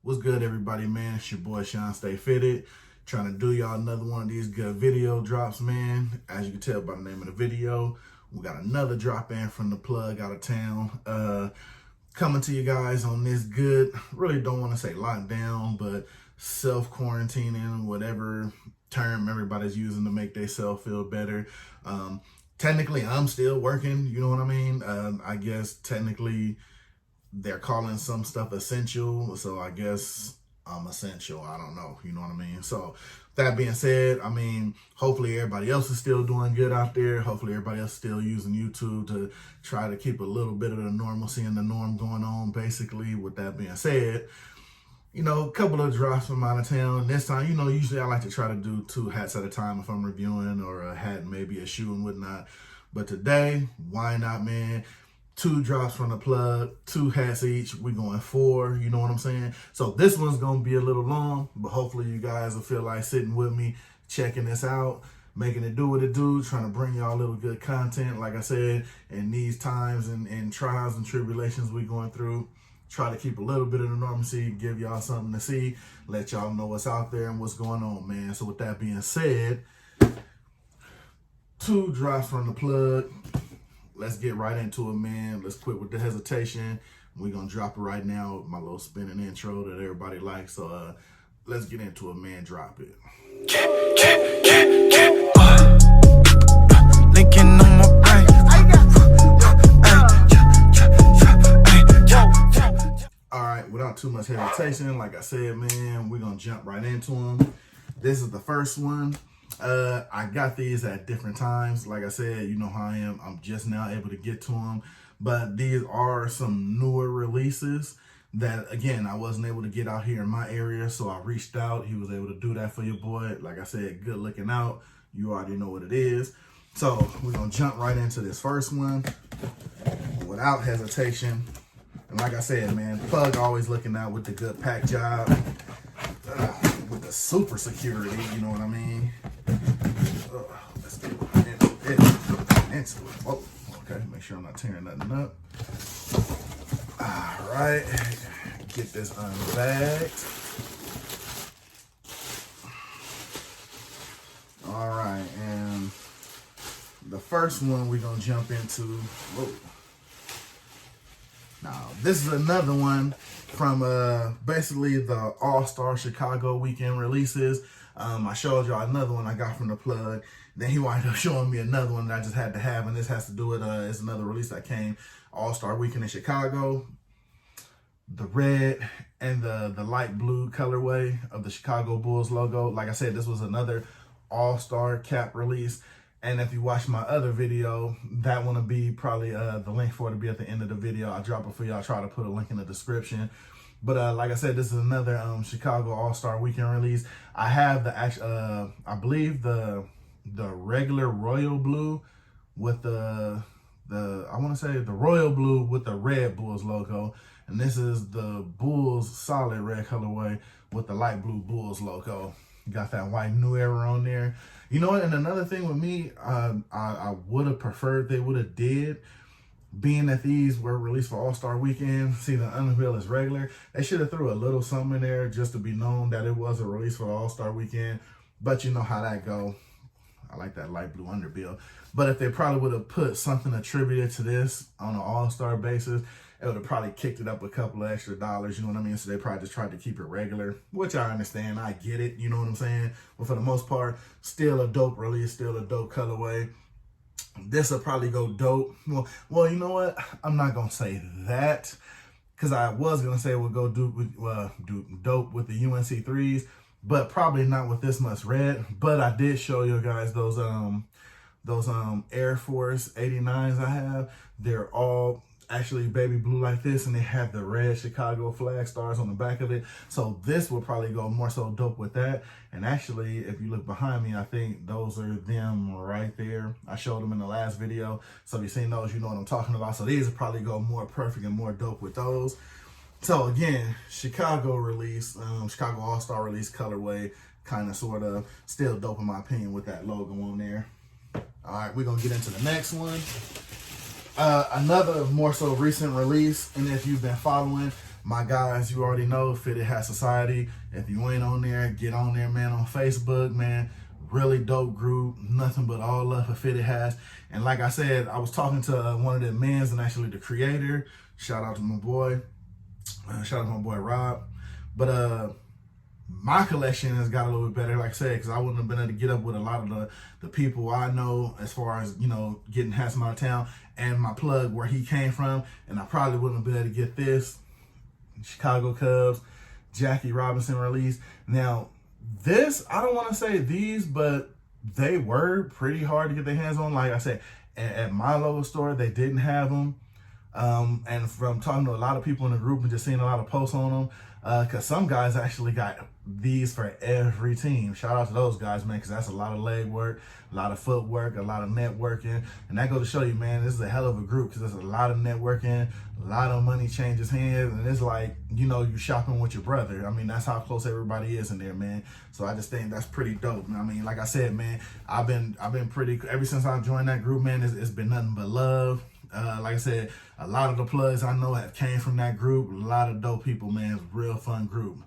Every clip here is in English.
What's good, everybody, man? It's your boy Shawn.Stay.Fitted. Trying to do y'all another one of these good video drops, man. As you can tell by the name of the video, we got another drop in from the plug out of town. Coming to you guys on this good, really don't want to say lockdown, but self-quarantining, whatever term everybody's using to make themselves feel better. Technically, I'm still working, you know what I mean? I guess technically they're calling some stuff essential, so I guess I'm essential. I don't know, you know what I mean? So that being said, I mean, hopefully everybody else is still doing good out there. Hopefully everybody else is still using YouTube to try to keep a little bit of the normalcy and the norm going on. Basically, with that being said, you know, a couple of drops from out of town. This time, you know, usually I like to try to do 2 hats at a time if I'm reviewing, or a hat, maybe a shoe and whatnot. But today, why not, man? 2 drops from the plug, 2 hats each. We're going 4, you know what I'm saying? So this one's gonna be a little long, but hopefully you guys will feel like sitting with me, checking this out, making it do what it do, trying to bring y'all a little good content. Like I said, in these times and trials and tribulations we're going through, try to keep a little bit of the normalcy, give y'all something to see, let y'all know what's out there and what's going on, man. So with that being said, 2 drops from the plug. Let's get right into it, man. Let's quit with the hesitation. We're going to drop it right now with my little spinning intro that everybody likes. So let's get into it, man. Drop it. Linking on my brain. All right, without too much hesitation, like I said, man, we're going to jump right into them. This is the first one. I got these at different times. Like I said, you know how I am. I'm just now able to get to them. But these are some newer releases that, again, I wasn't able to get out here in my area. So I reached out. He was able to do that for your boy. Like I said, good looking out. You already know what it is. So we're going to jump right into this first one without hesitation. And like I said, man, plug always looking out with the good pack job. With the super security, you know what I mean? Let's get into it. Oh, okay, make sure I'm not tearing nothing up. All right, get this unbagged. All right, and the first one we're gonna jump into, whoa. Now, this is another one from basically the All-Star Chicago weekend releases. I showed y'all another one I got from the plug. Then he wound up showing me another one that I just had to have, and this has to do with, it's another release that came All-Star weekend in Chicago. The red and the light blue colorway of the Chicago Bulls logo. Like I said, this was another All-Star cap release. And if you watch my other video, that one will be probably the link for it to be at the end of the video. I'll drop it for y'all. Try to put a link in the description. But like I said, this is another Chicago All-Star Weekend release. I have the actual, I believe the regular royal blue with the I want to say the royal blue with the red Bulls logo. And this is the Bulls solid red colorway with the light blue Bulls logo. Got that white New Era on there. You know what? And another thing with me, I would have preferred they would have did, being that these were released for All-Star Weekend. See, the unveil is regular. They should have threw a little something in there just to be known that it was a release for the All-Star Weekend. But you know how that go. I like that light blue underbill. But if they probably would have put something attributed to this on an All-Star basis, it would have probably kicked it up a couple of extra dollars, you know what I mean? So they probably just tried to keep it regular, which I understand. I get it, you know what I'm saying? But for the most part, still a dope release, still a dope colorway. This will probably go dope. Well, you know what? I'm not going to say that, because I was going to say we'll go do dope with the UNC3s, but probably not with this much red. But I did show you guys those Air Force 89s I have. They're all actually baby blue like this, and they have the red Chicago flag stars on the back of it. So this will probably go more so dope with that. And actually, if you look behind me, I think those are them right there. I showed them in the last video. So if you've seen those, you know what I'm talking about. So these will probably go more perfect and more dope with those. So again, Chicago release, Chicago All-Star release colorway, kind of sort of still dope in my opinion with that logo on there. All right, we're gonna get into the next one. Another more so recent release, and if you've been following My guys, you already know, Fitted Hat Society. If you ain't on there, get on there, man, on Facebook, man. Really dope group, nothing but all love for Fitted Hats. And like I said, I was talking to one of the men's and actually the creator. Shout out to my boy. Shout out to my boy Rob. But my collection has got a little bit better, like I said, because I wouldn't have been able to get up with a lot of the people I know as far as, you know, getting hats from out of town and my plug where he came from. And I probably wouldn't have been able to get this. Chicago Cubs, Jackie Robinson release. Now, this, I don't want to say these, but they were pretty hard to get their hands on. Like I said, at my local store, they didn't have them. And from talking to a lot of people in the group and just seeing a lot of posts on them, because some guys actually got these for every team. Shout out to those guys, man, because that's a lot of leg work, a lot of footwork, a lot of networking. And that goes to show you, man, this is a hell of a group because there's a lot of networking, a lot of money changes hands. And it's like, you know, you shopping with your brother. I mean, that's how close everybody is in there, man. So I just think that's pretty dope. I mean, like I said, man, I've been pretty, ever since I joined that group, man, it's been nothing but love. Like I said, a lot of the plugs I know have came from that group. A lot of dope people, man. It's a real fun group.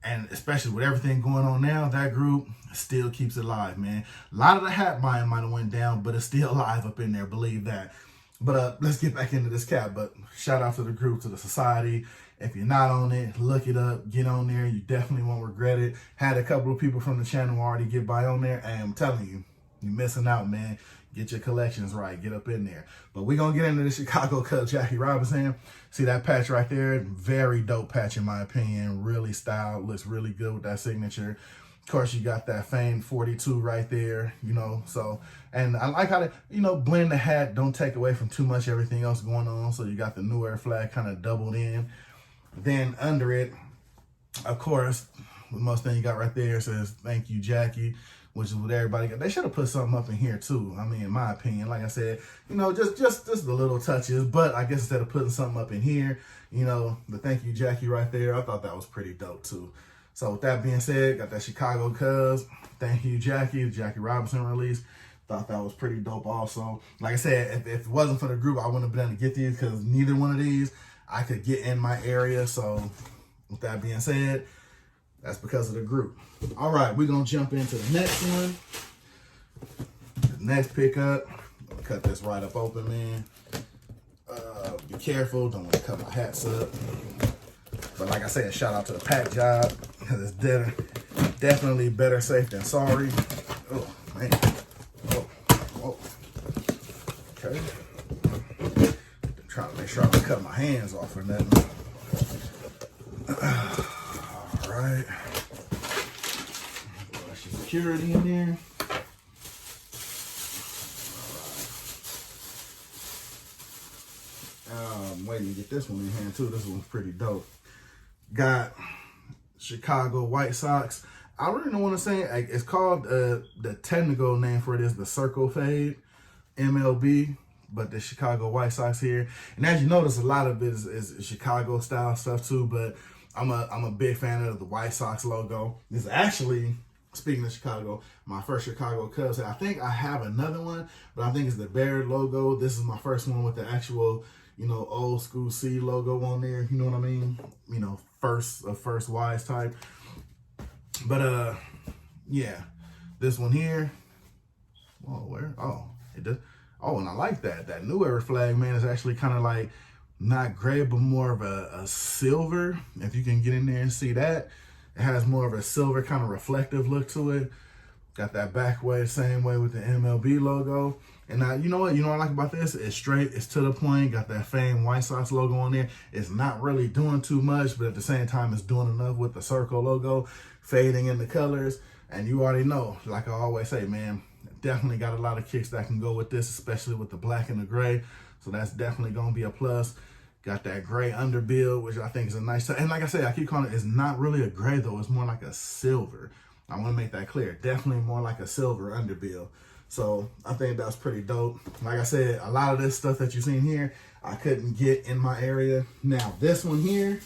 And especially with everything going on now, that group still keeps it alive, man. A lot of the hat buying might have went down, but it's still alive up in there. Believe that. But let's get back into this cap. But shout out to the group, to the society. If you're not on it, look it up. Get on there. You definitely won't regret it. Had a couple of people from the channel already get by on there. And I'm telling you, you're missing out, man. Get your collections right. Get up in there. But we're going to get into the Chicago Cubs, Jackie Robinson. See that patch right there? Very dope patch, in my opinion. Really styled. Looks really good with that signature. Of course, you got that famed 42 right there, you know. So, and I like how they, you know, blend the hat. Don't take away from too much everything else going on. So you got the New Era flag kind of doubled in. Then under it, of course, the most thing you got right there says, "Thank you, Jackie," which is what everybody got. They should have put something up in here too. I mean, in my opinion, like I said, you know, just the little touches. But I guess instead of putting something up in here, you know, the "Thank you, Jackie" right there, I thought that was pretty dope too. So with that being said, got that Chicago Cubs, "Thank you, Jackie," the Jackie Robinson release. Thought that was pretty dope also. Like I said, if it wasn't for the group, I wouldn't have been able to get these because neither one of these I could get in my area. So with that being said, that's because of the group. All right, we're going to jump into the next one. The next pickup. I'm going to cut this right up open, man. Be careful. Don't want to cut my hats up. But like I said, shout out to the pack job because it's definitely better safe than sorry. Oh, man. Whoa. Okay. I'm trying to make sure I don't cut my hands off or nothing. All right. Flush your security in there. I'm waiting to get this one in hand too. This one's pretty dope. Got Chicago White Sox. I really don't want to say it. It's called, the technical name for it is the Circle Fade MLB, but the Chicago White Sox here. And as you notice, a lot of it is Chicago style stuff too, but I'm a big fan of the White Sox logo. This is actually, speaking of Chicago, my first Chicago Cubs. I think I have another one, but I think it's the Bear logo. This is my first one with the actual, you know, old school C logo on there. You know what I mean? You know, first wise type. But yeah, this one here. Oh, where? Oh, it does. Oh, and I like that New Era flag, man. Is actually kind of like not gray, but more of a silver. If you can get in there and see that, it has more of a silver kind of reflective look to it. Got that back way, same way with the MLB logo. And now, you know what? You know what I like about this? It's straight, it's to the point. Got that famed White Sox logo on there. It's not really doing too much, but at the same time, it's doing enough with the circle logo, fading in the colors. And you already know, like I always say, man, definitely got a lot of kicks that can go with this, especially with the black and the gray. So that's definitely going to be a plus. Got that gray underbill, which I think is a nice touch. And like I said, I keep calling it, it's not really a gray though. It's more like a silver. I want to make that clear. Definitely more like a silver underbill. So I think that's pretty dope. Like I said, a lot of this stuff that you've seen here, I couldn't get in my area. Now, this one here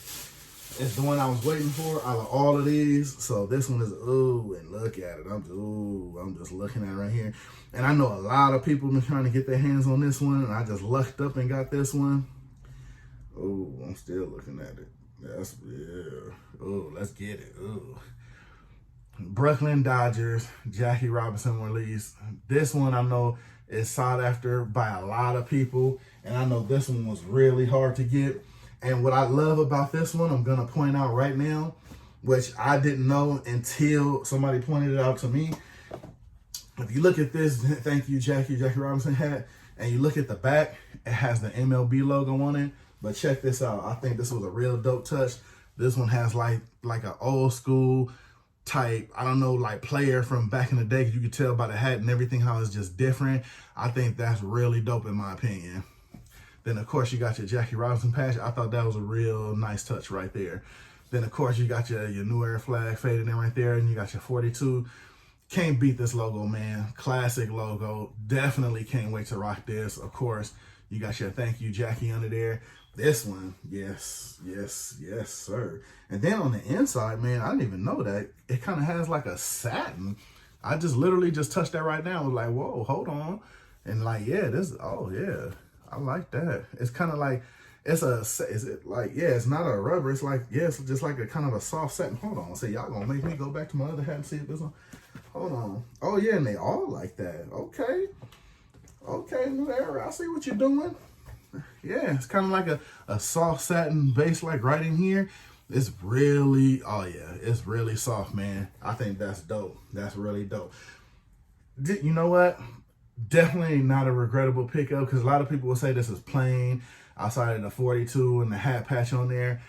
is the one I was waiting for out of all of these. So this one is, ooh, and look at it. I'm just looking at it right here. And I know a lot of people been trying to get their hands on this one, and I just lucked up and got this one. Oh, I'm still looking at it. That's, yeah. Oh, let's get it. Oh. Brooklyn Dodgers, Jackie Robinson release. This one I know is sought after by a lot of people, and I know this one was really hard to get. And what I love about this one, I'm going to point out right now, which I didn't know until somebody pointed it out to me. If you look at this, thank you, Jackie Robinson hat, and you look at the back, it has the MLB logo on it. But check this out. I think this was a real dope touch. This one has like an old school type, I don't know, like player from back in the day. You could tell by the hat and everything how it's just different. I think that's really dope in my opinion. Then of course you got your Jackie Robinson patch. I thought that was a real nice touch right there. Then of course you got your New Era flag faded in right there, and you got your 42. Can't beat this logo, man. Classic logo. Definitely can't wait to rock this. Of course, you got your thank you, Jackie, under there. This one, yes, sir. And then on the inside, man, I didn't even know that. It kind of has like a satin. I just literally just touched that right now. I was like, whoa, hold on. And like, yeah, oh yeah, I like that. It's kind of like, it's not a rubber. It's like, yeah, it's just like a kind of a soft satin. Hold on, so y'all gonna make me go back to my other hat and see if this one. Hold on. Oh yeah, and they all like that. Okay, New Era, I see what you're doing. Yeah, it's kind of like a soft satin base, like right in here. It's really, oh yeah, it's really soft, man. I think that's dope. That's really dope. You know what? Definitely not a regrettable pickup, because a lot of people will say this is plain outside of the 42 and the hat patch on there.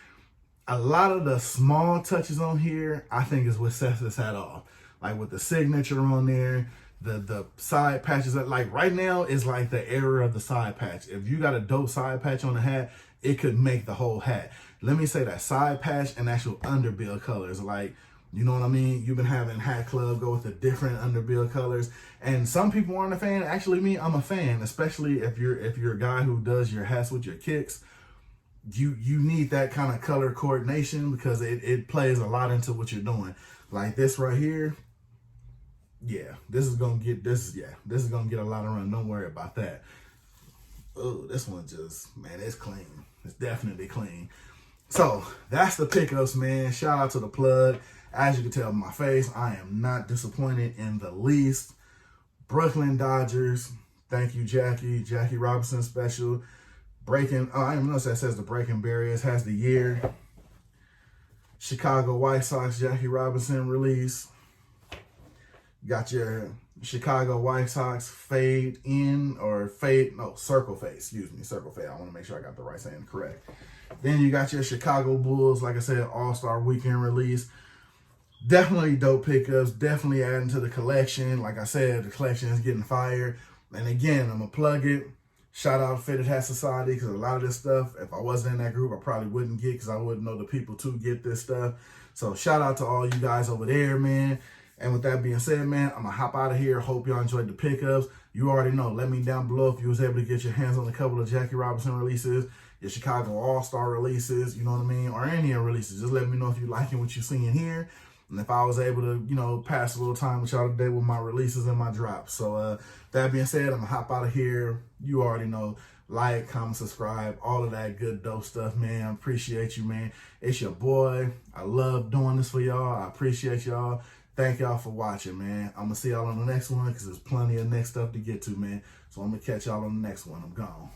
A lot of the small touches on here, I think, is what sets this hat off. Like with the signature on there, the side patches, like right now is like the era of the side patch. If you got a dope side patch on the hat, it could make the whole hat. Let me say that side patch and actual underbill colors, like, you know what I mean? You've been having Hat Club go with the different underbill colors, and some people aren't a fan. Actually, me, I'm a fan, especially if you're a guy who does your hats with your kicks. You need that kind of color coordination, because it plays a lot into what you're doing. Like this right here. Yeah, this is gonna get a lot of run. Don't worry about that. Oh, this one just, man, it's clean. It's definitely clean. So that's the pickups, man. Shout out to the plug. As you can tell by my face, I am not disappointed in the least. Brooklyn Dodgers, thank you, Jackie Robinson special. Breaking, I didn't notice that says the breaking barriers, has the year. Chicago White Sox, Jackie Robinson release. Got your Chicago White Sox circle fade. I want to make sure I got the right saying correct. Then you got your Chicago Bulls, like I said, All-Star Weekend release. Definitely dope pickups, definitely adding to the collection. Like I said, the collection is getting fire. And again, I'm going to plug it. Shout out to Fitted Hat Society, because a lot of this stuff, if I wasn't in that group, I probably wouldn't get, because I wouldn't know the people to get this stuff. So shout out to all you guys over there, man. And with that being said, man, I'm going to hop out of here. Hope y'all enjoyed the pickups. You already know. Let me down below if you was able to get your hands on a couple of Jackie Robinson releases, your Chicago All-Star releases, you know what I mean, or any releases. Just let me know if you're liking what you're seeing here. And if I was able to, pass a little time with y'all today with my releases and my drops. So that being said, I'm going to hop out of here. You already know. Like, comment, subscribe, all of that good dope stuff, man. I appreciate you, man. It's your boy. I love doing this for y'all. I appreciate y'all. Thank y'all for watching, man. I'm going to see y'all on the next one, because there's plenty of next stuff to get to, man. So I'm going to catch y'all on the next one. I'm gone.